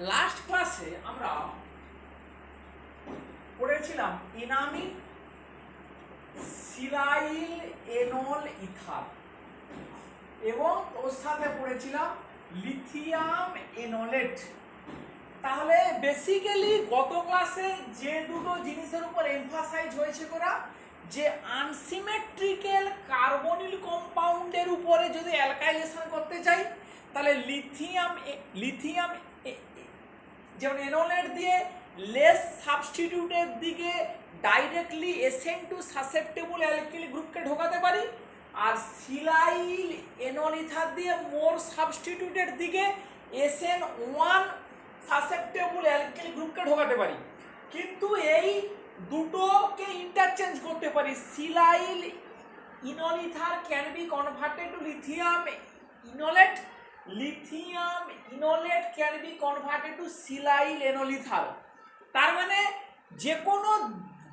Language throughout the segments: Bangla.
লাস্ট ক্লাসে আমরা পড়েছিলাম ইনামিন সিলাইল এনল ইথার এবং ওর সাথে পড়েছিলাম লিথিয়াম এনোলেট। তাহলে বেসিক্যালি গত ক্লাসে যে দুটো জিনিসের উপর এমফাসাইজ হয়েছে করা, যে আনসিমেট্রিক্যাল কার্বনিল কম্পাউন্ডের উপরে যদি অ্যালকাইলেশন করতে চাই তাহলে লিথিয়াম যেমন এনোলেট দিয়ে লেস সাবস্টিটিউটের দিকে ডাইরেক্টলি এসেন টু সাসেপ্টেবল অ্যালকিল গ্রুপকে ঢোকাতে পারি, আর সিলাইল এনল ইথার দিয়ে মোর সাবস্টিটিউটের দিকে এসএন ওয়ান সাসেপ্টেবল অ্যালকিল গ্রুপকে ঢোকাতে পারি। কিন্তু এই দুটোকে ইন্টারচেঞ্জ করতে পারি। Silyl enol ether can be converted to lithium enolate, lithium enolate can be converted to silyl enol ether. তার মানে যে কোনো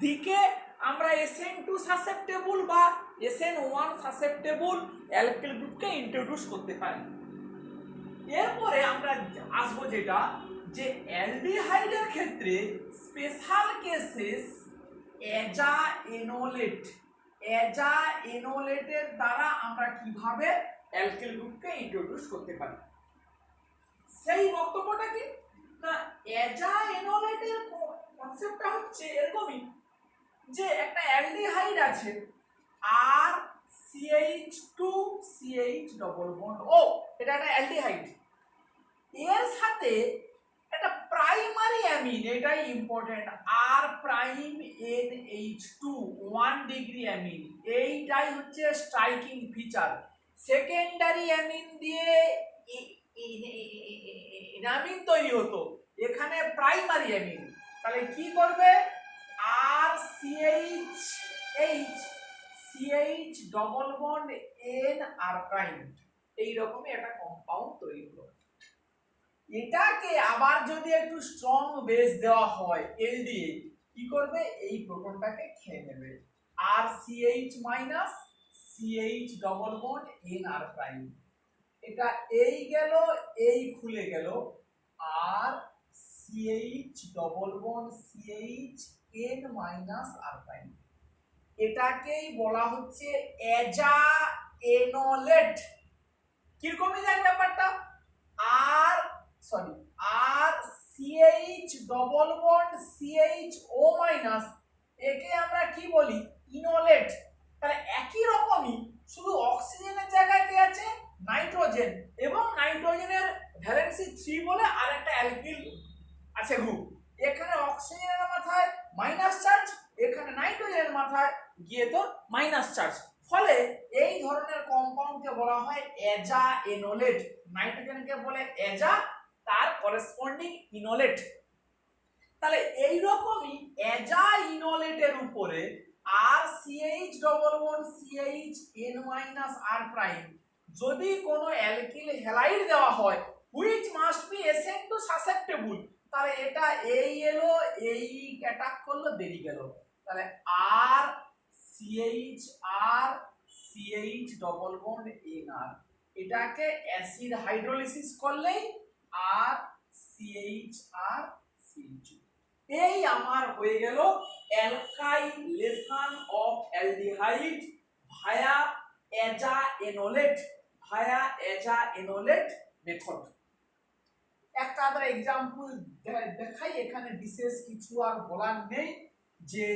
দিকে আমরা SN2 সাসেপ্টেবল বা SN1 সাসেপ্টেবল অ্যালকিল গ্রুপকে ইন্ট্রোডিউস করতে পারি। এরপরে আমরা আসবো যেটা যে অ্যালডিহাইডের ক্ষেত্রে স্পেশাল কেসেস এনোলেটের দ্বারা আমরা কিভাবে অ্যালকিল গ্রুপকে ইন্ট্রোডিউস করতে পারি। সেই বক্তব্যটা কি না, এনোলেটের কনসেপ্টটা হচ্ছে এরকমই যে একটা অ্যালডিহাইড আছে আর CH2CH ডবল বন্ড ও, এটা একটা অ্যালডিহাইড, এর সাথে একটা প্রাইমারি অ্যামিন, এটাই ইম্পর্টেন্ট, আর প্রাইম NH2 1 ডিগ্রি অ্যামিন, এইটাই হচ্ছে স্ট্রাইকিং ফিচার। সেকেন্ডারি অ্যামিন দিয়ে অ্যামিন তৈরি হতো, এখানে প্রাইমারি অ্যামিন। তাহলে কি করবে, আর CH double bond N R prime, এইরকমই একটা কম্পাউন্ড তৈরি হলো। এটাকে আবার যদি একটু স্ট্রং বেস দেওয়া হয় LDA, কি করবে, এই প্রোটনটাকে খেয়ে নেবে, R CH minus CH double bond N R prime, এটা এই গেল, এই খুলে গেল, R CH double bond CH N minus R prime, এটাকেই বলা হচ্ছে এনোলেট। কিরকমই দেখ ব্যাপারটা, R CH double bond CHO minus, একে আমরা কি বলি, ইনোলেট। তাহলে একই রকমই, শুধু অক্সিজেনের জায়গায় কি আছে, নাইট্রোজেন, এবং নাইট্রোজেনের ভ্যালেন্সি 3 বলে আরেকটা অ্যালকিল আছে গ্রুপ, এখানে অক্সিজেনের মাথায় মাইনাস চার্জ, এখানে নাইট্রোজেনের মাথায় গিয়ে তো মাইনাস চার্জ, ফলে এই ধরনের কম্পাউন্ডকে বলা হয় এনোলেট। নাইট্রোজেনকে বলে তার করেসপন্ডিং ইনোলেট। তাহলে এই রকমই ইনোলেটের উপরে আর CH double bond CH N minus R prime যদি কোনো অ্যালকিল হ্যালাইড দেওয়া হয় which must be SN2 susceptible, তাহলে এটা এই এলো, এই অ্যাটাক করলো, বেরিয়ে গেল, তাহলে R CH double bond NR, এটাকে অ্যাসিড হাইড্রোলিসিস করলেই আর CH এই আমার হয়ে গেল alkylation of aldehyde via enolate method. একটা আবার एग्जांपल দেখাই, এখানে বিশেষ কিছু আর বলার নেই, যে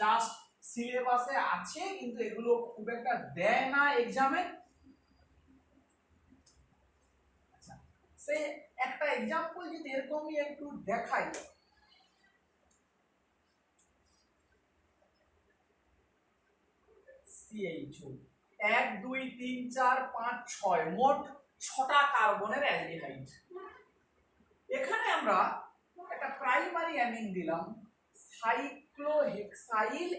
জাস্ট সিলেবাসে আছে কিন্তু এগুলো খুব একটা দেয় না एग्जामে। আচ্ছা, সেই একটা एग्जांपल যদি এরকমই একটু দেখাই, CHO 1 2 3 4 5 6 মোট 6টা কার্বনের অ্যালডিহাইড। এখানে আমরা একটা প্রাইমারি অ্যামিন দিলাম, সাইক্লোহেক্সাইল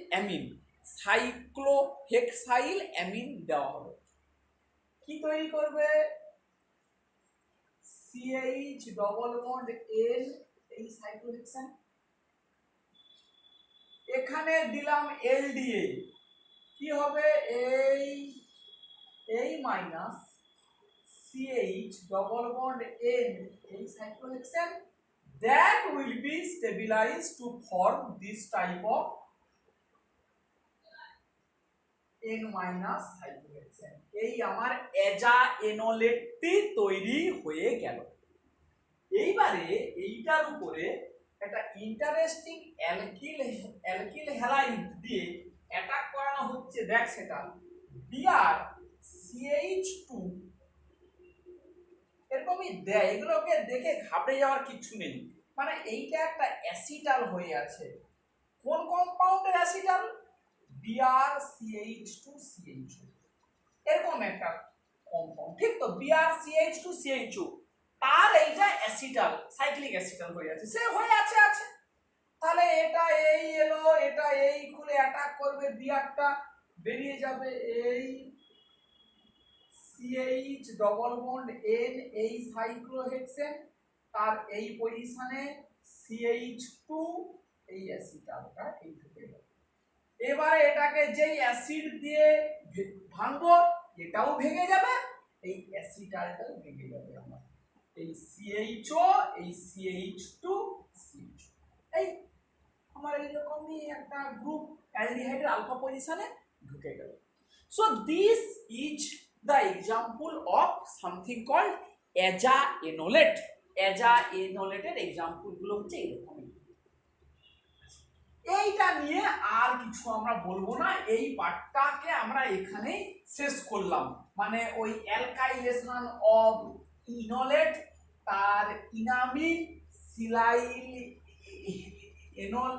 অ্যামিন দেওয়া হলো, কি তৈরি করবে, CH ডবল বন্ড N, এই সাইক্লোহেক্সান, এখানে দিলাম LDA, কি হবে, এই minus CH double bond N, এই cyclohexane, that will be stabilized to form this type of n minus cyclohexane। এই আমার এজা এনোলেটটি তৈরি হয়ে গেল। এইবারে এইটার উপরে একটা ইন্টারেস্টিং অ্যালকিল হ্যালাইড দিয়ে অ্যাটাক করানো হচ্ছে। দেখ সেটা BrCH2 এরকমই দেয়। এগুলোকে দেখে ঘাবড়ে যাওয়ার কিছু নেই, মানে এইটা একটা অ্যাসিটাল হয়ে আছে। কোন কম্পাউন্ডের অ্যাসিটাল? BrCH2CH2 এরকম একটা কম্পাউন্ড, ঠিক তো? BrCH2CH2 তার এইটা অ্যাসিটাল, সাইক্লিক অ্যাসিটাল হয়ে আছে, সে হয়ে আছে। তাহলে এটা এই এলো, এটা এই খুলে অ্যাটাক করবে, বিআরটা বেরিয়ে যাবে, এই CH ডবল বন্ড N এই সাইক্লোহেক্সেন, তার এই পজিশনে CH2 এই অ্যাসিটালটা এই ঢুকে গেল। এবারে এটাকে যেই অ্যাসিড দিয়ে ভাঙবো এটাও ভেঙে যাবে, এই অ্যাসিটালটাও ভেঙে যাবে। আমার এই CHO এই CH2 CH এই আমার এইরকমই একটা গ্রুপ অ্যালডিহাইডের আলফা পজিশনে ঢুকে গেল। So this is the example of something called aza enolate. এজা এনোলেটের এক্সাম্পল গুলো হচ্ছে এরকমই। এইটা নিয়ে আর কিছু আমরা বলবো না, এই পার্টটাকে আমরা এখানেই শেষ করলাম। মানে ওই অ্যালকাইলেশন অফ ইনোলেট, তার ইনামিন, সিলাইল এনল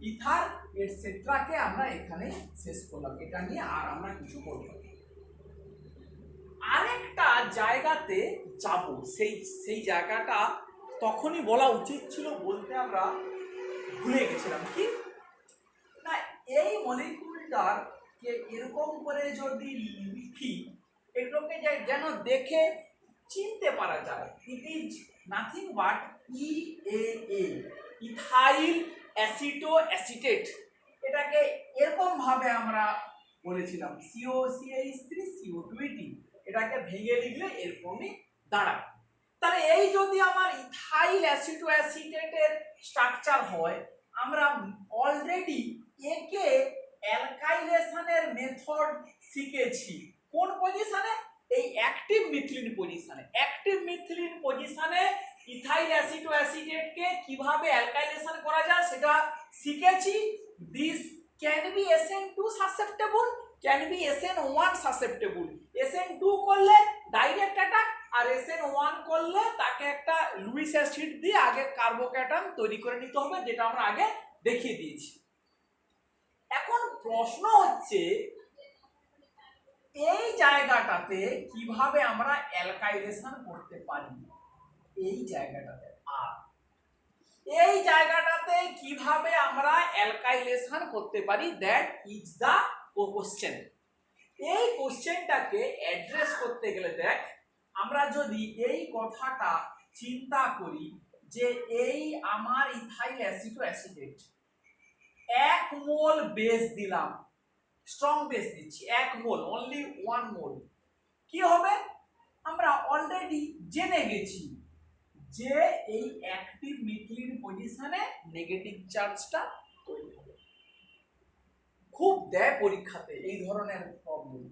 ইথার এটসেট্রাকে আমরা এখানে শেষ করলাম। এটা নিয়ে আর আমরা কিছু বলবো না। আরেকটা জায়গাতে যাব, সেই জায়গাটা তখনই বলা উচিত ছিল, বলতে আমরা ভুলে গেছিলাম। কি না, এই মলিকিউলটাকে এরকম করে যদি লিখি, এগুলোকে যেন দেখে চিনতে পারা যায়। It is nothing but EAA, ethyl acetoacetate. এটাকে এরকম ভাবে আমরা বলেছিলাম COCH3 CO2 এটাকে ভেঙে লিখলে এরকমই দাঁড়ায়। তাহলে এই যদি আমার ইথাইল অ্যাসিটো অ্যাসিটেটের স্ট্রাকচার হয়, আমরা অলরেডি একে অ্যালকাইলেশনের মেথড শিখেছি। কোন পজিশনে? এই অ্যাক্টিভ মিথিলিন পজিশনে। অ্যাক্টিভ মিথিলিন পজিশনে ইথাইল অ্যাসিটো অ্যাসিটেটকে কিভাবে অ্যালকাইলেশন করা যায় সেটা শিখেছি। This can be SN2 susceptible, can be SN1 susceptible. SN2 করলে ডাইরেক্ট অ্যাটাক, আর SN1 করলে তাকে একটা লুইস অ্যাসিড দিয়ে আগে কার্বোক্যাটায়ন তৈরি করে নিতে হবে, যেটা আমরা আগে দেখিয়ে দিয়েছি। এখন প্রশ্ন হচ্ছে এই জায়গাটাতে কিভাবে আমরা অ্যালকাইলেশন করতে পারি। এই জায়গাটাতে এই জায়গাটাতে কিভাবে আমরা অ্যালকাইলেশন করতে পারি, দ্যাট ইজ দ্য কোশ্চেন। এই কোশ্চেনটাকে অ্যাড্রেস করতে গেলে দেখ, আমরা যদি এই কথাটা চিন্তা করি যে এই আমার ইথাইল অ্যাসিটো অ্যাসিটেট 1 মোল বেস দিলাম, স্ট্রং বেস দিচ্ছি 1 মোল, অনলি 1 মোল, কি হবে? আমরা অলরেডি জেনে গেছি যে এই অ্যাক্টিভ মিথিলিন পজিশনে নেগেটিভ চার্জটা তৈরি হবে। খুব দেয় পরীক্ষাতে এই ধরনের প্রবলেম।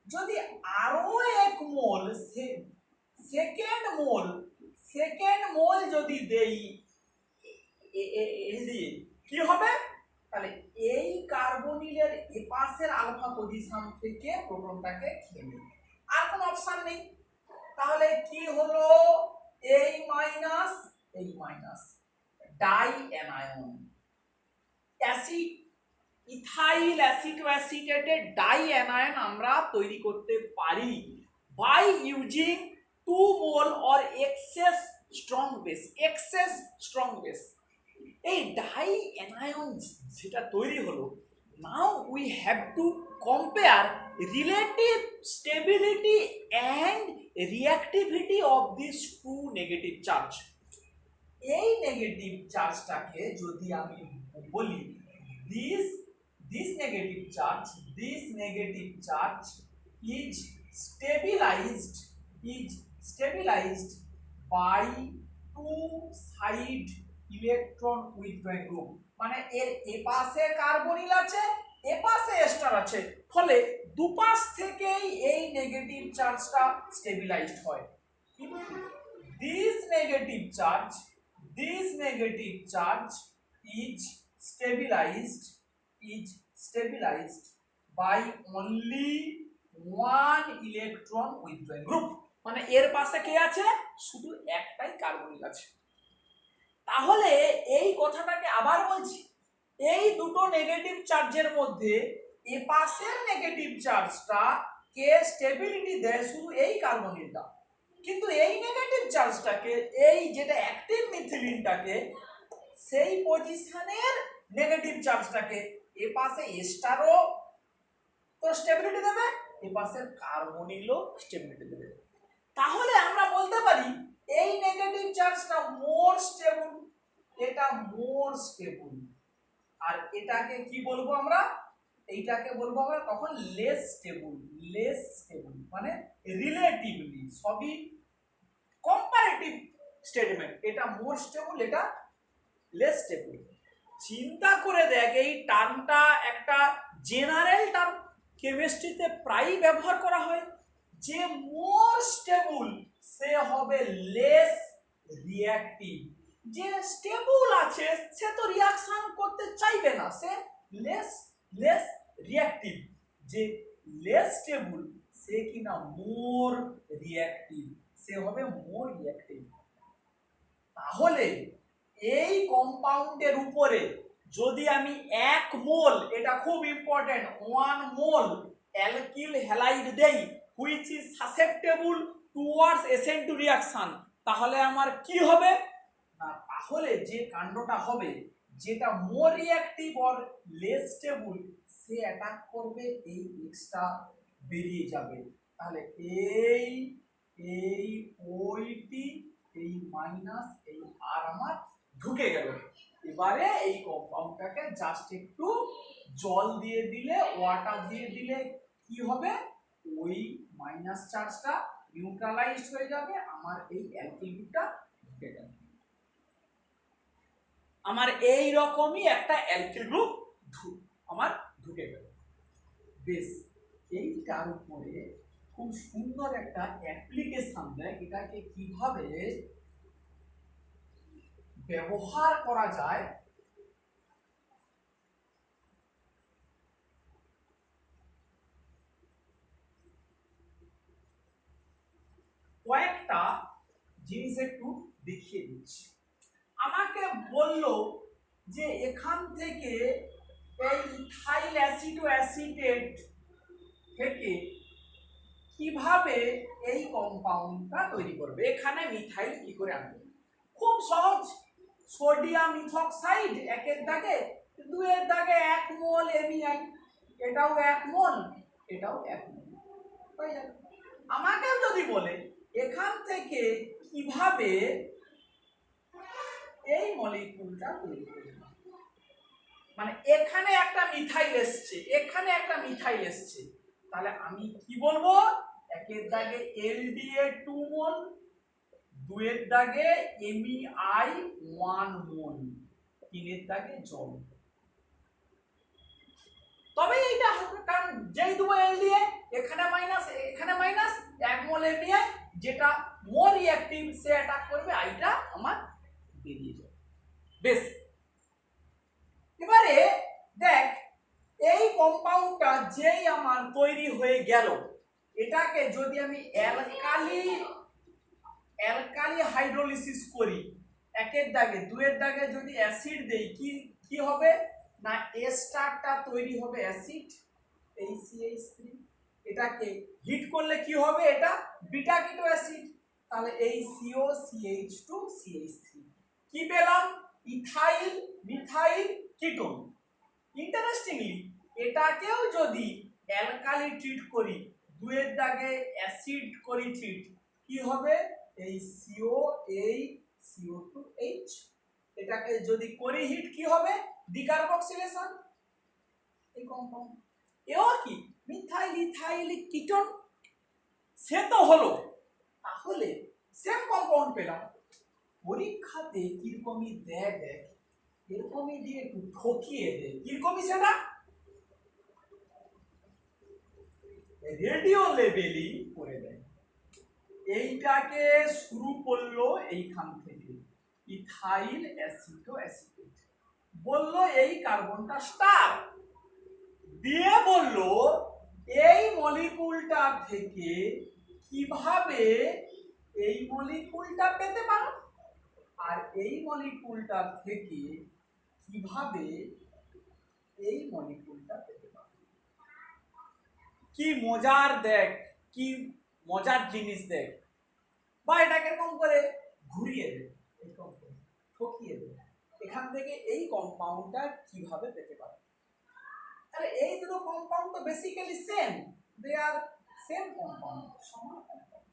যদি আরো 1 মোল সেকেন্ড মোল যদি দেই কি হবে? তাহলে এই কার্বনিলের এপাশের আলফা পজিশন থেকে প্রোটনটাকে খেয়ে নেবে, আর কোনো অপশন নেই। তাহলে কি হলো? এই minus dianion, acid ethyl অ্যাসিটো অ্যাসিটেটের ডাই অ্যানায়ন আমরা তৈরি করতে পারি by using 2 mole or excess strong base. এই ডাই অ্যানায়ন যেটা তৈরি হলো, now we have to compare relative stability and reactivity of this 2 negative charge. এই নেগেটিভ চার্জটাকে যদি আমি বলি this negative charge is stabilized by two side electron withdrawing group, মানে এর এপাশে কার্বনিল আছে এপাশে এস্টার আছে, ফলে দুপাশ থেকেই এই নেগেটিভ চার্জটা স্টেবিলাইজড হয়। This negative charge is stabilized by only one electron withdrawing group, মানে এর পাশে কে আছে, শুধু একটাই কার্বনিল আছে। তাহলে এই কথাটাকে আবার বলছি, এই দুটো নেগেটিভ চার্জের মধ্যে এ পাশের নেগেটিভ চার্জটা কে স্টেবিলিটি দেয় শুধু এই কার্বনিলটা, কিন্তু এই নেগেটিভ চার্জটাকে, এই যেটা অ্যাক্টিভ মিথিলিনটাকে, সেই পজিশনের নেগেটিভ চার্জটাকে এ পাশে এস্টারও তো স্টেবিলিটি দেবে, এ পাশের কার্বনিলও স্টেবিলিটি দেবে। তাহলে আমরা বলতে পারি এই নেগেটিভ চার্জটা মোর স্টেবল, এটা মোর স্টেবল, আর এটাকে কি বলবো আমরা, এইটাকে বলবো আমরা তখন লেস স্টেবল, মানে রিলেটিভলি, সবই কম্পারেটিভ স্টেটমেন্ট, এটা মোর স্টেবল, এটা লেস স্টেবল। চিন্তা করে দেখ, এই টার্মটা একটা জেনারেল টার্ম, কেমিস্ট্রিতে প্রায়ই ব্যবহার করা হয়, যে মোর স্টেবল সে হবে লেস রিঅ্যাক্টিভ, যে স্টেবল আছে সে তো রিঅ্যাকশন করতে চাইবে না, সে লেস রিঅ্যাক্টিভ, যে লেস স্টেবল সে কিনা মোর রিঅ্যাক্টিভ, সে হবে মোর রিঅ্যাক্টিভ। তাহলে এই কম্পাউন্ডের উপরে যদি আমি 1 মোল, এটা খুব ইম্পর্টেন্ট, 1 মোল অ্যালকিল হ্যালাইড দেই which is susceptible towards SN two reaction, তাহলে আমার কি হবে না, তাহলে যে কাণ্ডটা হবে, যেটা more reactive or less stable, সে অ্যাটাক করবে, এই এক্সটা বেরিয়ে যাবে, তাহলে এই ওইটি, এই মাইনাস, এই আর আমার ঢুকে গেল। এবারে এই কম্পাউন্ডটাকে জাস্ট একটু জল দিয়ে দিলে, ওয়াটার দিয়ে দিলে কি হবে, ওই মাইনাস চার্জটা নিউট্রালাইজড হয়ে যাবে, আমার এই অ্যালকিল গ্রুপটা ঢুকে যাবে, আমার এই রকমই একটা অ্যালকিল গ্রুপ আমার ঢুকে গেল। বেশ, এইটার উপরে খুব সুন্দর একটা অ্যাপ্লিকেশন দেয়, এটাকে কিভাবে ব্যবহার করা যায় কয়েকটা জিনিস একটু দেখিয়ে দিচ্ছি। আমাকে বলল যে এখান থেকে এই ইথাইল অ্যাসিড ও অ্যাসিটেট থেকে কিভাবে এই কম্পাউন্ডটা তৈরি করবে, এখানে মিথাইল কি করে আনবে, খুব সহজ, সোডিয়াম ইথক্সাইড 1 দাগে, 2 দাগে 1 মোল এমিআই, এটাও 1 মোল, এটাও 1 মোল হয়ে যাবে। আমাকে যদি বলে এখান থেকে কিভাবে এই মলিকিউলটা তৈরি করবে, মানে এখানে একটা মিথাইল এসছে, এখানে একটা মিথাইল এসছে, তাহলে আমি কি বলবো, 1 দাগে এলডিএ 2 মোল, 2 দাগে এমইআই 1 মোল, 3 দাগে জল, তবে এইটা হবে, কারণ যেই দুটো এলডিএ, এখানে মাইনাস এখানে মাইনাস, 1 মোল এমইআই, যেটা মোর রিঅ্যাক্টিভ সে অ্যাটাক করবে, আইটা আমার বেরিয়ে যাবে। বেশ, এবারে দেখ এই কম্পাউন্ডটা যেই আমার তৈরি হয়ে গেল, এটাকে যদি আমি অ্যালকালি হাইড্রোলিসিস করি, 1 দাগে 2 দাগে যদি অ্যাসিড দেই, কি হবে না, এস্টারটা তৈরি হবে অ্যাসিড, এই CH3, এটাকে হিট করলে কি হবে, এটা বিটা কিটো অ্যাসিড, তাহলে এই CO CH2 CH3, কি পেলাম, ইথাইল মিথাইল কিটোন। ইন্টারেস্টিংলি এটাকেও যদি অ্যালকালি ট্রিট করি, 2 দাগে অ্যাসিড করি ট্রিট, কি হবে, এই CO2H, এটাকে যদি করি হিট কি হবে, ডিকার্বক্সিলেশন, এই কম্পাউন্ড এও কি মিথাইল ইথাইল কিটোন, সে তো হলো, তাহলে সেম কম্পাউন্ড পেলাম, পরীক্ষাতে কিরকমই দেয় দেখ, এরকমই দিয়ে একটু ঠকিয়ে দেয়। কিরকমই সেটা রেডিও লেভেলই করে দেয়। এইটাকে শুরু করলো এইখান থেকে, ইথাইল অ্যাসিটো অ্যাসিটেট, বললো এই কার্বনটা স্টার, দিয়ে বললো এই মলিকুলটা থেকে কিভাবে এই মলিকুলটা পেতে পারো, আর এই মলিকুলটা থেকে কিভাবে এই মলিকুলটা পেতে পারো। কি মজার দেখ, কি মজার জিনিস দেখ। বা এটাকে এরকম করে ঘুরিয়ে দে, এরকম করে ঠকিয়ে দে, এখান থেকে এই কম্পাউন্ডটা কিভাবে পেতে পারো। তাহলে এই দুটো কম্পাউন্ড তো বেসিক্যালি সেম, দে আর সেম কম্পাউন্ড, সমান কম্পাউন্ড।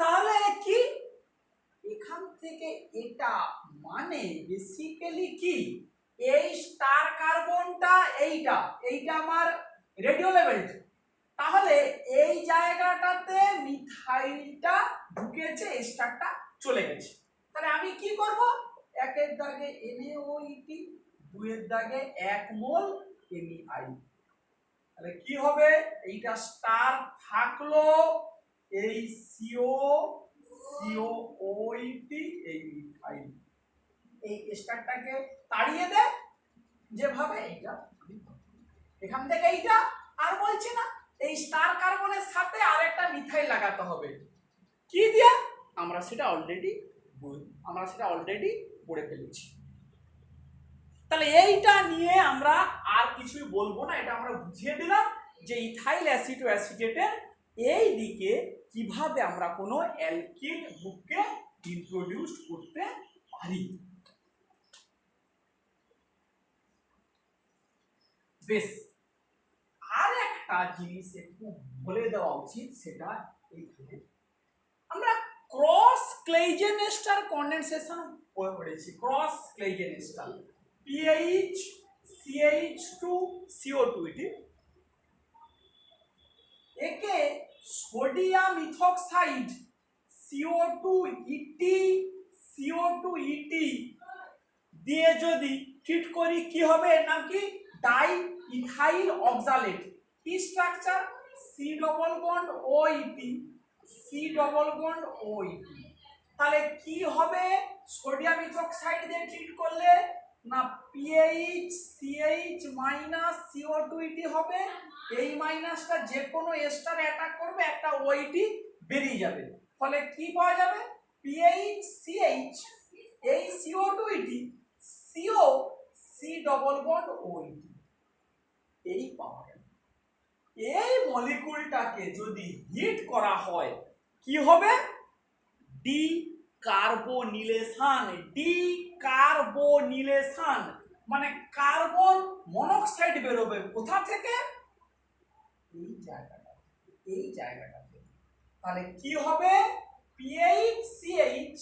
তাহলে কি এখান থেকে এটা মানে বেসিক্যালি কি এই স্টার কার্বনটা এইটা এইটা আমার রেডিও লেভেল, তাহলে এই জায়গাটাতে মিথাইলটা ঢুকেছে, স্টারটা চলে গেছে। তাহলে আমি কি করব, একের দাগে NaOET, দুইয়ের দাগে 1 মোল MEI। তাহলে কি হবে, এইটা স্টার থাকলো, এই COOET, এই মিথাইল, এই স্টারটাকে তাড়িয়ে দে যেভাবে এইটা, এখান থেকে এইটা আর বলছে না, এই স্টার কার্বনের সাথে আরেকটা মিথাইল লাগাতে হবে। কি দিয়া আমরা সেটা অলরেডি পড়ে ফেলেছি। তাহলে এইটা নিয়ে আমরা আর কিছুই বলবো না, এটা আমরা বুঝিয়ে দিলাম যে ইথাইল অ্যাসিটো অ্যাসিটেটের এই দিকে কিভাবে আমরা কোনো অ্যালকিল গ্রুপকে ইন্ট্রোডিউস করতে পারি। বেশ, আর একটা জিনিস একটু বলে দেওয়া উচিত, সেটা এইখানে আমরা ক্রস ক্লেইজেন এস্টার কনডেনসেশন পড়েছি। Cross Claisen ester PH CH2 CO2, একে সোডিয়াম ইথক্সাইড CO2 ET দিয়ে যদি ট্রিট করি কি হবে, এর নাম কি ডাই ইথাইল অক্সালেট। কি structure, C double bond OET, C double bond OET। তাহলে কি হবে, সোডিয়াম ইথক্সাইড দিয়ে ট্রিট করলে না PHCH মাইনাস CO2ET হবে, এই মাইনাসটা যে কোনো এস্টার অ্যাটাক করবে, একটা OET বেরিয়ে যাবে, ফলে কি পাওয়া যাবে, PHCH এই CO2ET CO C double bond OET, এই পাওয়া গেল। এই মলিকুলটাকে যদি হিট করা হয় কি হবে, ডিকার্বোনিলেশন, মানে কার্বন মনোক্সাইড বেরোবে কোথা থেকে, এই জায়গাটা থেকে। তাহলে কি হবে, PHCH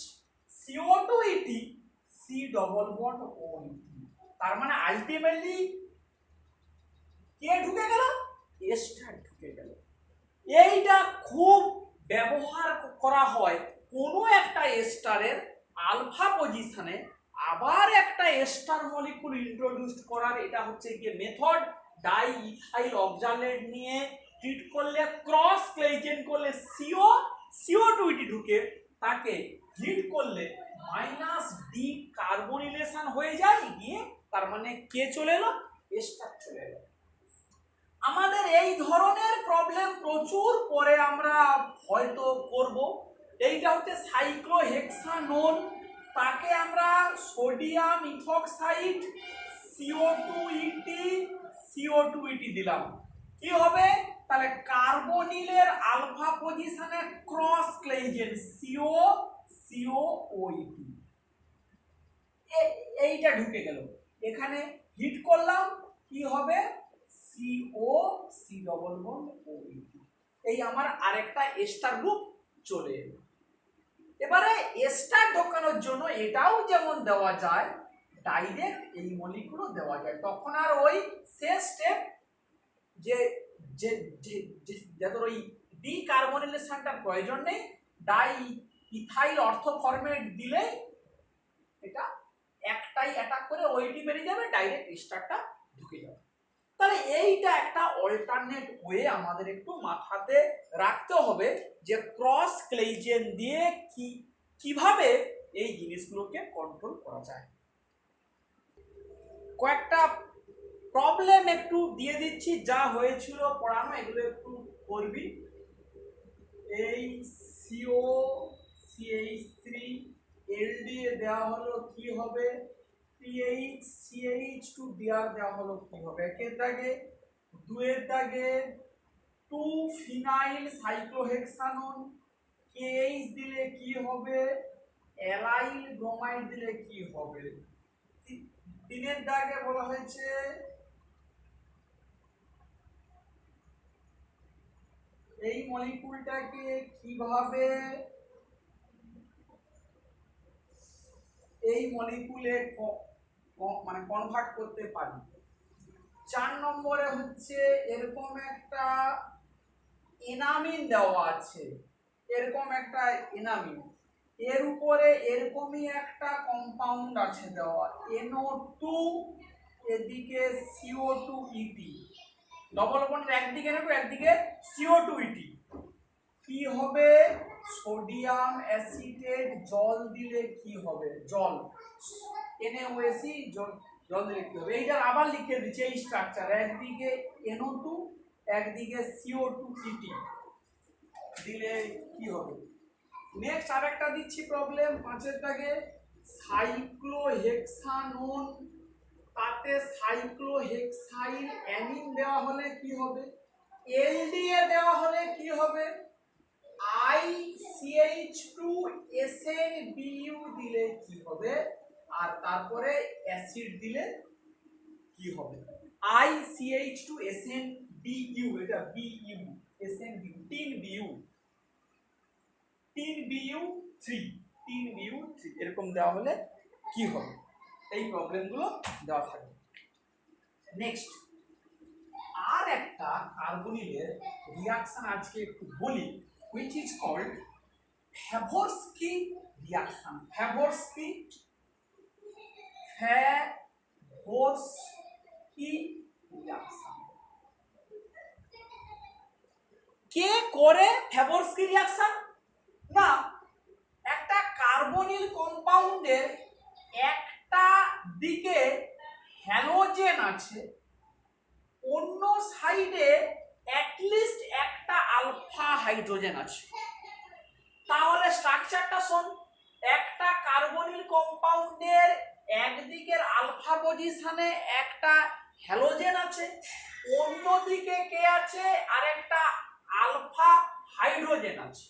CO2ET C double bond OET। তার মানে আলটিমেটলি কে ঢুকে গেল, এস্টার ঢুকে গেল। এইটা খুব ব্যবহার করা হয় কোনো একটা এস্টারের আলফা পজিশনে আবার একটা এস্টার মলিকুল ইন্ট্রোডিউস করার। এটা হচ্ছে গিয়ে মেথড। ডাই ইথাইল অক্সালেট নিয়ে ট্রিট করলে, ক্রস ক্লেইজেন করলে CO2ET ঢুকে, তাকে হিট করলে মাইনাস ডি কার্বনিলেশন হয়ে যায়, গিয়ে তার মানে কে চলে এলো, এস্টার চলে এলো। আমাদের এই ধরনের প্রবলেম প্রচুর পরে আমরা হয়তো করব। এইটা হচ্ছে সাইক্লোহেক্সানোন, তাকে আমরা সোডিয়াম ইথক্সাইড CO2ET দিলাম, কি হবে, তাহলে কার্বনিলের আলফা পজিশনে ক্রস ক্লেইজেন COOET, এইটা ঢুকে গেল, এখানে হিট করলাম কি হবে, C ডবল বন্ড OET, এই আমার আরেকটা এস্টার গ্রুপ চলে এলো। এবারে এস্টার ঢোকানোর জন্য এটাও যেমন দেওয়া যায়, ডাইরেক্ট এই মলিকুলও দেওয়া যায়, তখন আর ওই শেষ স্টেপ যে যে যে যাদের ওই ডিকার্বনিলেশনটা প্রয়োজন নেই, ডাই ইথাইল অর্থ ফরম্যাট দিলে এটা একটাই অ্যাটাক করে ওইটি বেরিয়ে যাবে, ডাইরেক্ট স্টারটা ঢুকে যাবে। তাহলে এইটা একটা অল্টারনেট ওয়ে আমাদের একটু মাথাতে রাখতে হবে যে ক্রস ক্লেইজেন দিয়ে কিভাবে এই জিনিসগুলোকে কন্ট্রোল করা যায়। কয়েকটা প্রবলেম একটু দিয়ে দিচ্ছি, যা হয়েছিল পড়ানো এগুলো একটু করবি। এই CO CH3 LDA দেওয়া হলো কি হবে, PH CH2 দেওয়া হলো কি হবে, একের দাগে, দুয়ের দাগে 2 ফিনাইল সাইক্লোহেক্সানন KH দিলে কি হবে, অ্যালাইল ব্রোমাইড দিলে কি হবে। তিনের দাগে বলা হয়েছে এই মলিকুলটাকে কিভাবে এই মলিকুলে মানে কনভার্ট করতে পারি। 4 নম্বরে হচ্ছে এরকম একটা এনামিন দেওয়া আছে, এরকম একটা এনামিন, এর উপরে এরকমই একটা কম্পাউন্ড আছে দেওয়া NO2, এদিকে CO2ET, ডবল বন্ড একদিকে নেব একদিকে CO2ET, কি হবে সোডিয়াম অ্যাসিটেট জল দিলে কি হবে, জল NaOC জল দিলে কি হবে। এইটার আবার লিখে দিচ্ছে এই স্ট্রাকচার, একদিকে NO2 একদিকে CO2ET দিলে কি হবে। নেক্সট আরেকটা দিচ্ছি প্রবলেম 5 দাগে, সাইক্লোহেক্সানোন, তাতে সাইক্লোহেক্সাইল অ্যামিন দেওয়া হলে কি হবে, LDA দেওয়া হলে কি হবে, ICH2SNBU দিলে কি হবে, আর তারপরে অ্যাসিড দিলে কি হবে। ICH2SNBU, এটা BU, SNBU 3BU3 এরকম দেওয়া হলে কি হবে। এই প্রবলেমগুলো দেওয়া থাকবে। নেক্সট আর একটা কার্বনিলের রিঅ্যাকশন আজকে একটু বলি, which is called Favorsky reaction. Favorsky reaction কে করে ফেভরস্কি রিঅ্যাকশন না, একটা কার্বনিল কম্পাউন্ডের একটা দিকে হ্যালোজেন আছে, অন্য সাইডে অ্যাটলিস্ট একটা আলফা হাইড্রোজেন আছে। তাহলে স্ট্রাকচারটা শোন, একটা কার্বনিল কম্পাউন্ডের একদিকের আলফা পজিশনে একটা হ্যালোজেন আছে, অন্যদিকে কে আছে আরেকটা আলফা হাইড্রোজেন আছে।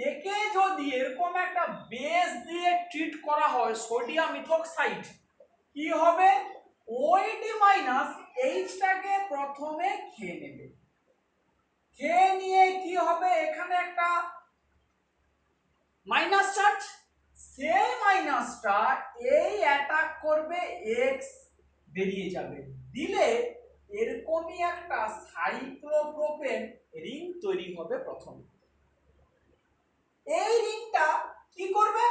একে যদি এরকম একটা বেস দিয়ে ট্রিট করা হয় সোডিয়াম ইথোক্সাইড, কি হবে, OIT মাইনাস এইচটাকে প্রথমে খেয়ে নেবে, খেয়ে নিয়ে কি হবে, এখানে একটা মাইনাস চার্জ, সেই মাইনাসটা এই অ্যাটাক করবে X বেরিয়ে যাবে, দিলে এরকমই একটা সাইক্লোপ্রোপেন রিং তৈরি হবে প্রথমে। এই রিংটা কি করবে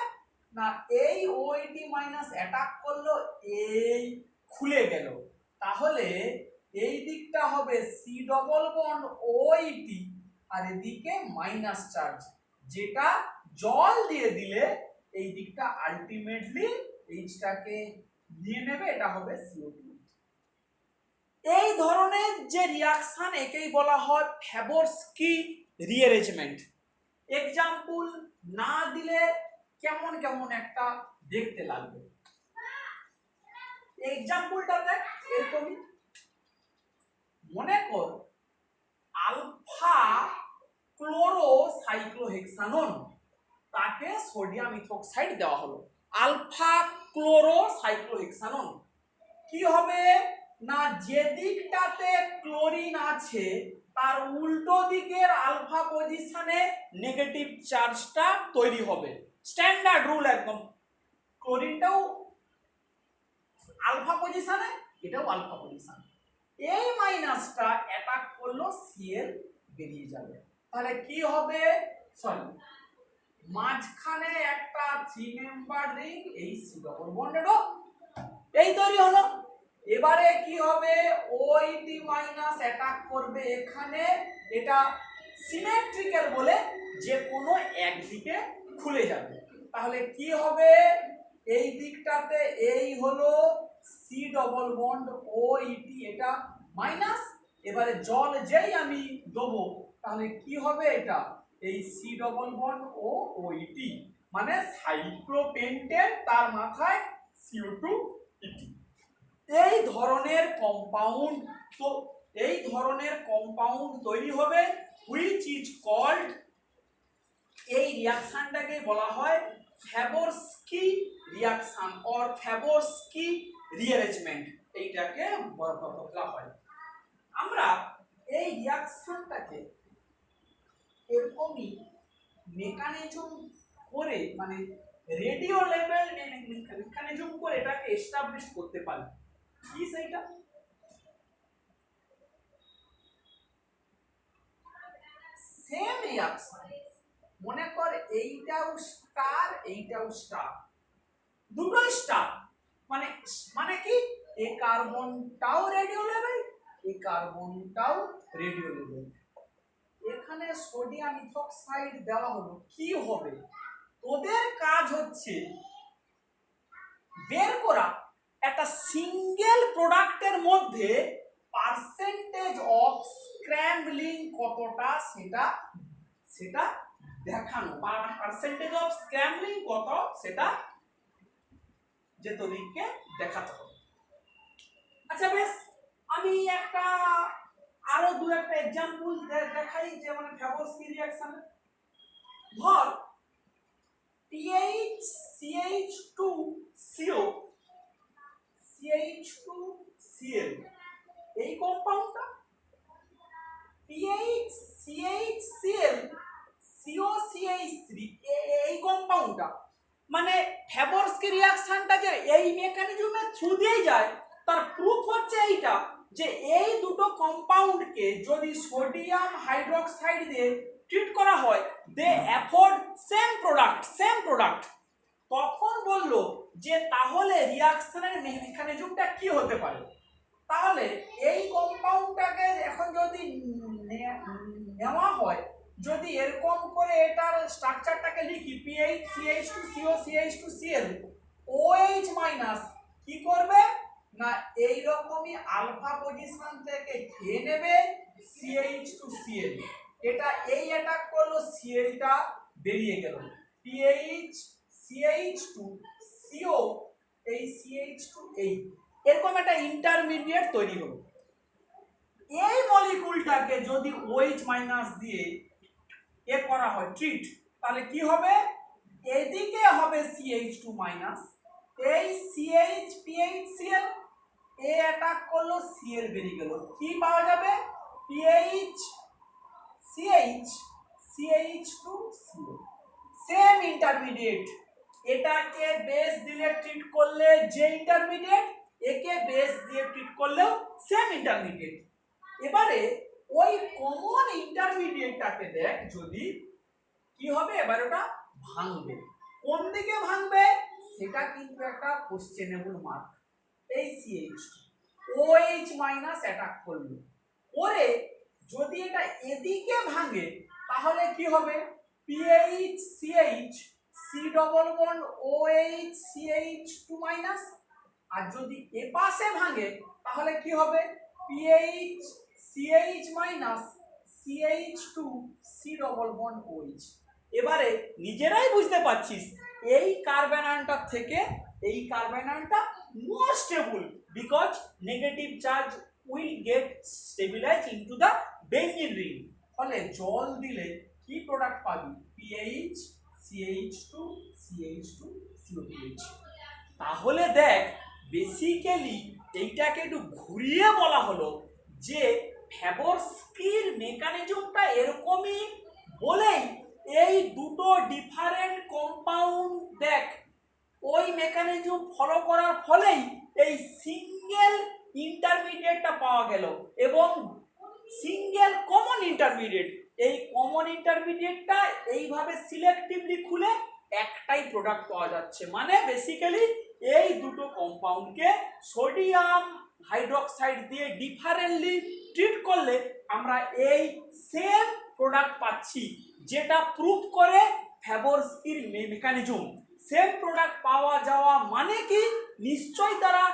না, এই OIT মাইনাস অ্যাটাক করলো, এই খুলে গেল, তাহলে এই দিকটা হবে C ডবল বন্ড OIT আর এদিকে মাইনাস চার্জ, যেটা জল দিয়ে দিলে এই দিকটা আলটিমেটলি এইচটাকে নিয়ে নেবে, এটা হবে CO2। এই ধরনের যে রিঅ্যাকশন একেই বলা হয় ফেভরস্কি রিঅ্যারেঞ্জমেন্ট। এক্সাম্পল না দিলে কেমন কেমন একটা দেখতে লাগবে। এক্সাম্পলটা দেখ, এরকমই মনে কর আলফা ক্লোরো সাইক্লোহেক্সানোন, তাকে সোডিয়াম ইথোক্সাইড দেওয়া হলো, আলফা ক্লোরো সাইক্লোহেক্সানোন, কি হবে না, যে দিকটাতে ক্লোরিন আছে তার উল্টো দিকের আলফা পজিশনে নেগেটিভ চার্জটা তৈরি হবে, স্ট্যান্ডার্ড রুল একদম, ক্লোরিনটাও আলফা পজিশনে এটাও আলফা পজিশন, এই মাইনাসটা অ্যাটাক করলো Cl বেরিয়ে যাবে, তাহলে কি হবে, সরি মাঝখানে একটা 3 মেম্বার রিং, এই সি ডবল বন্ডেড এই তৈরি হলো। এবারে কি হবে, ওইটি মাইনাস অ্যাটাক করবে এখানে, এটা সিমেট্রিক্যাল বলে যে কোনো একদিকে খুলে যাবে। তাহলে কি হবে, এই দিকটাতে এই হলো সি ডবল বন্ড ও ইটি, এটা মাইনাস। এবারে জল যেই আমি দেবো তাহলে কি হবে, এটা এই সি ডবল বন্ড ও ওইটি মানে সাইক্লোপেন্টেন, তার মাথায় CO2 ইটি। এই ধরনের কম্পাউন্ড, তো এই ধরনের কম্পাউন্ড তৈরি হবে হুইচ ইজ কল্ড, এই রিঅ্যাকশনটাকে বলা হয় ফ্যাবোরস্কি রিঅ্যাকশন অর ফ্যাবোরস্কি রিঅ্যারেঞ্জমেন্ট, এইটাকে বলা হয়। আমরা এই রিঅ্যাকশনটাকে এরকমই মেকানিজম করে, মানে রেডিও লেভেল মেকানিজম করে এটাকে এস্টাবলিশ করতে পারি। কি সেইটা, সেম রিঅ্যাকশন, মনে কর এইটাও স্টার এইটাও স্টার, দুটো স্টার, মানে মানে কি, এই কার্বনটাও রেডিও লেভেল, এই কার্বনটাও রেডিও লেভেল, এখানে সোডিয়াম ইথক্সাইড দেওয়া হলো, কি হবে, তোদের কাজ হচ্ছে বের করা একটা সিঙ্গেল প্রোডাক্টের মধ্যে পার্সেন্টেজ অফ স্ক্র্যাম্বলিং কতটা, সেটা সেটা দেখানো, পার্সেন্টেজ অফ স্ক্র্যাম্বলিং কত সেটা যে তোদেরকে দেখাতে হবে। আচ্ছা বেশ, আমি একটা আরো দু একটা एग्जांपल দেখাই, যে মানে ফ্যাবোরস্কি রিঅ্যাকশন। ধর PHCH2CO CH2Cl, এই কম্পাউন্ডটা PHCHCl COCH3, এই কম্পাউন্ডটা, মানে ফ্যাবোরস্কি রিঅ্যাকশনটা যে এই মেকানিজমের থ্রু দিয়ে যায়, তার প্রুফ হচ্ছে এইটা, যে এই দুটো কম্পাউন্ডকে যদি সোডিয়াম হাইড্রোক্সাইড দিয়ে ট্রিট করা হয়, দে অ্যাফোর্ড সেম প্রোডাক্ট। তখন বললো যে তাহলে রিঅ্যাকশনের মেকানিজমটা কি হতে পারে। তাহলে এই কম্পাউন্ডটাকে এখন যদি নেওয়া হয়, যদি এরকম করে এটার স্ট্রাকচারটাকে লিখি PHCH2CO CH2Cl OH মাইনাস, কি করবে না এই রকমই আলফা পজিশন থেকে খেয়ে নেবে CH2Cl, এটা এই অ্যাটাক করলো, Clটা বেরিয়ে গেল, PHCH2CO এই CH2 এই এরকম একটা ইন্টারমিডিয়েট তৈরি হলো। এই মলিকুলটাকে যদি OH মাইনাস দিয়ে এ করা হয় ট্রিট, তাহলে কি হবে, এদিকে হবে CH2 মাইনাস, এই CH এ অ্যাটাক করলো, Cl বেরিয়ে গেল, কি পাওয়া যাবে, CH2CO, সেম ইন্টারমিডিয়েট। এটাকে বেস দিয়ে ট্রিট করলে যে ইন্টারমিডিয়েট, একে বেস দিয়ে ট্রিট করলেও সেম ইন্টারমিডিয়েট। এবারে ওই কমন ইন্টারমিডিয়েটটাকে দেখ, যদি কি হবে, এবার ওটা ভাঙবে, কোন দিকে ভাঙবে সেটা কিন্তু একটা কোশ্চেনেবল মার্ক। এই CH2 OH মাইনাস অ্যাটাক করলো, ওরে যদি এটা এদিকে ভাঙে তাহলে কি হবে, PHCH C double bond OH CH2 minus, আর যদি এ পাশে ভাঙে তাহলে কি হবে, PHCH minus CH2 C double bond OH। এবারে নিজেরাই বুঝতে পারছিস, এই কার্বন আয়নটা থেকে এই কার্বন আয়নটা more stable, because negative charge will get stabilize into the benzene ring. ফলে জল দিলে কি প্রোডাক্ট পাবি, PH CH2 CH2 COPH। তাহলে দেখ, বেসিক্যালি এইটাকে একটু ঘুরিয়ে বলা হলো যে ফ্যাবোরস্কির মেকানিজমটা এরকমই বলেই এই দুটো ডিফারেন্ট কম্পাউন্ড দেখ ওই মেকানিজম ফলো করার ফলেই এই সিঙ্গেল ইন্টারমিডিয়েটটা পাওয়া গেল, এবং সিঙ্গেল কমন ইন্টারমিডিয়েট এই কমন ইন্টারমিডিয়েটটা এইভাবে সিলেক্টিভলি খুলে একটাই প্রোডাক্ট পাওয়া যাচ্ছে, মানে বেসিক্যালি এই দুটো কম্পাউন্ডকে সোডিয়াম হাইড্রোক্সাইড দিয়ে ডিফারেন্টলি ট্রিট করলে আমরা এই সেম প্রোডাক্ট পাচ্ছি, যেটা প্রুভ করে ফ্যাবোরস্কির মেকানিজম। সেম প্রোডাক্ট পাওয়া যাওয়া মানে কি, নিশ্চয়ই তারা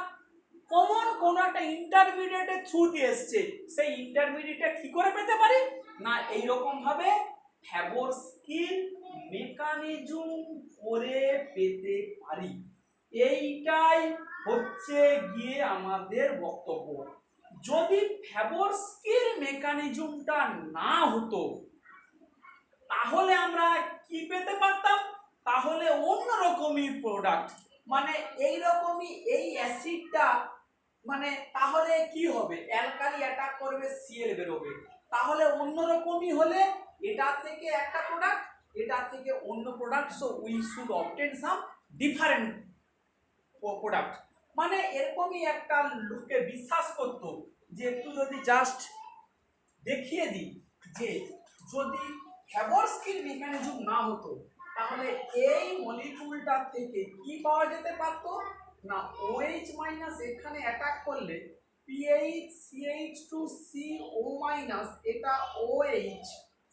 কমন কোন একটা ইন্টারমিডিয়েটের থ্রু দিয়ে এসছে। সেই ইন্টারমিডিয়েটটা কি করে পেতে পারি না, এইরকম ভাবে ফ্যাবোরস্কির মেকানিজম করে পেতে পারি। এইটাই হচ্ছে গিয়ে আমাদের বক্তব্য। যদি ফ্যাবোরস্কির মেকানিজমটা না হতো তাহলে আমরা কি পেতে পারতাম, তাহলে অন্যরকমই প্রোডাক্ট, মানে এইরকমই এই অ্যাসিডটা, মানে তাহলে কি হবে, অ্যালকালি অ্যাটাক করবে, সিএল বেরোবে, তাহলে অন্যরকমই হলে এটা থেকে একটা প্রোডাক্ট, এটা থেকে অন্য product, so we should obtain some different product. মানে এরকমই একটা লোককে বিশ্বাস করতো যে একটু যদি জাস্ট দেখিয়ে দিই যে যদি ফ্যাবোরস্কির মেকানিজম না হতো তাহলে এই মলিকিউলটা থেকে কি পাওয়া যেতে পারতো না, OH মাইনাস এখানে অ্যাটাক করলে PH CH2CO মাইনাস, এটা OH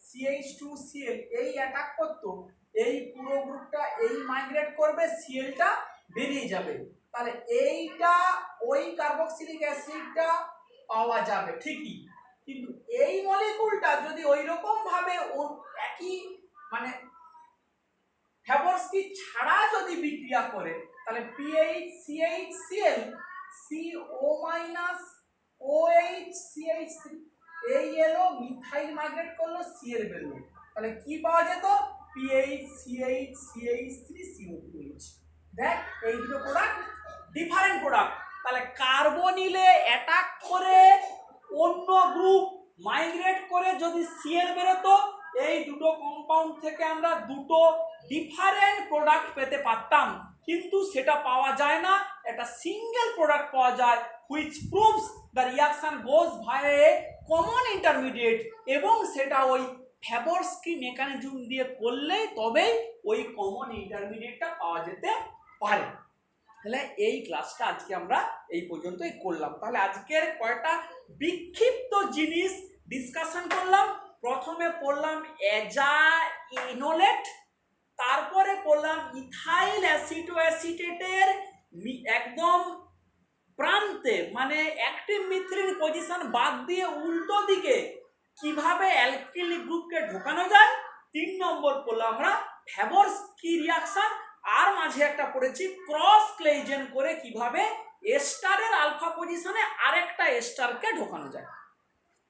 CH2Cl এই অ্যাটাক করতো, এই পুরো গ্রুপটা এই মাইগ্রেট করবে, সিএলটা বেরিয়ে যাবে, তাহলে এইটা ওই কার্বক্সিলিক অ্যাসিডটা পাওয়া যাবে ঠিকই। কিন্তু এই মলিকিউলটা যদি ওই রকম ভাবে একই মানে ফ্যাবোরস্কি ছাড়া যদি বিক্রিয়া করে তাহলে PH CH Cl CO minus OH CH3 এই এলো, মিথাইল মাইগ্রেট করলো, Cl বেরোলো, তাহলে কি পাওয়া যেত, PH CH CH3 CO2H। দেখ এই দুটো প্রোডাক্ট ডিফারেন্ট প্রোডাক্ট, তাহলে কার্বনিলে অ্যাটাক করে অন্য গ্রুপ মাইগ্রেট করে যদি Cl বেরোতো, এই দুটো কম্পাউন্ড থেকে আমরা দুটো ডিফারেন্ট প্রোডাক্ট পেতে পারতাম, কিন্তু সেটা পাওয়া যায় না, একটা সিঙ্গেল প্রোডাক্ট পাওয়া যায় which proves the reaction goes via a common intermediate, এবং সেটা ওই ফ্যাবোরস্কি মেকানিজম দিয়ে করলেই তবেই ওই কমন ইন্টারমিডিয়েটটা পাওয়া যেতে পারে। তাহলে এই ক্লাসটা আজকে আমরা এই পর্যন্তই করলাম। তাহলে আজকের কয়টা বিক্ষিপ্ত জিনিস ডিসকাশন করলাম। প্রথমে পড়লাম অ্যাজাইনোলেট, তারপরে পড়লাম ইথাইল অ্যাসিটোঅ্যাসিটেটের একদম প্রান্তে মানে অ্যাক্টিভ মিথিলিন পজিশন বাদ দিয়ে উল্টো দিকে কিভাবে অ্যালকিলি গ্রুপকে ঢোকানো যায়। 3 নম্বর পড়লাম আমরা ফ্যাবোরস্কি রিঅ্যাকশন, আর মাঝে একটা পড়েছি ক্রস ক্লেইজেন করে কিভাবে এস্টারের আলফা পজিশনে আরেকটা এস্টারকে ঢোকানো যায়।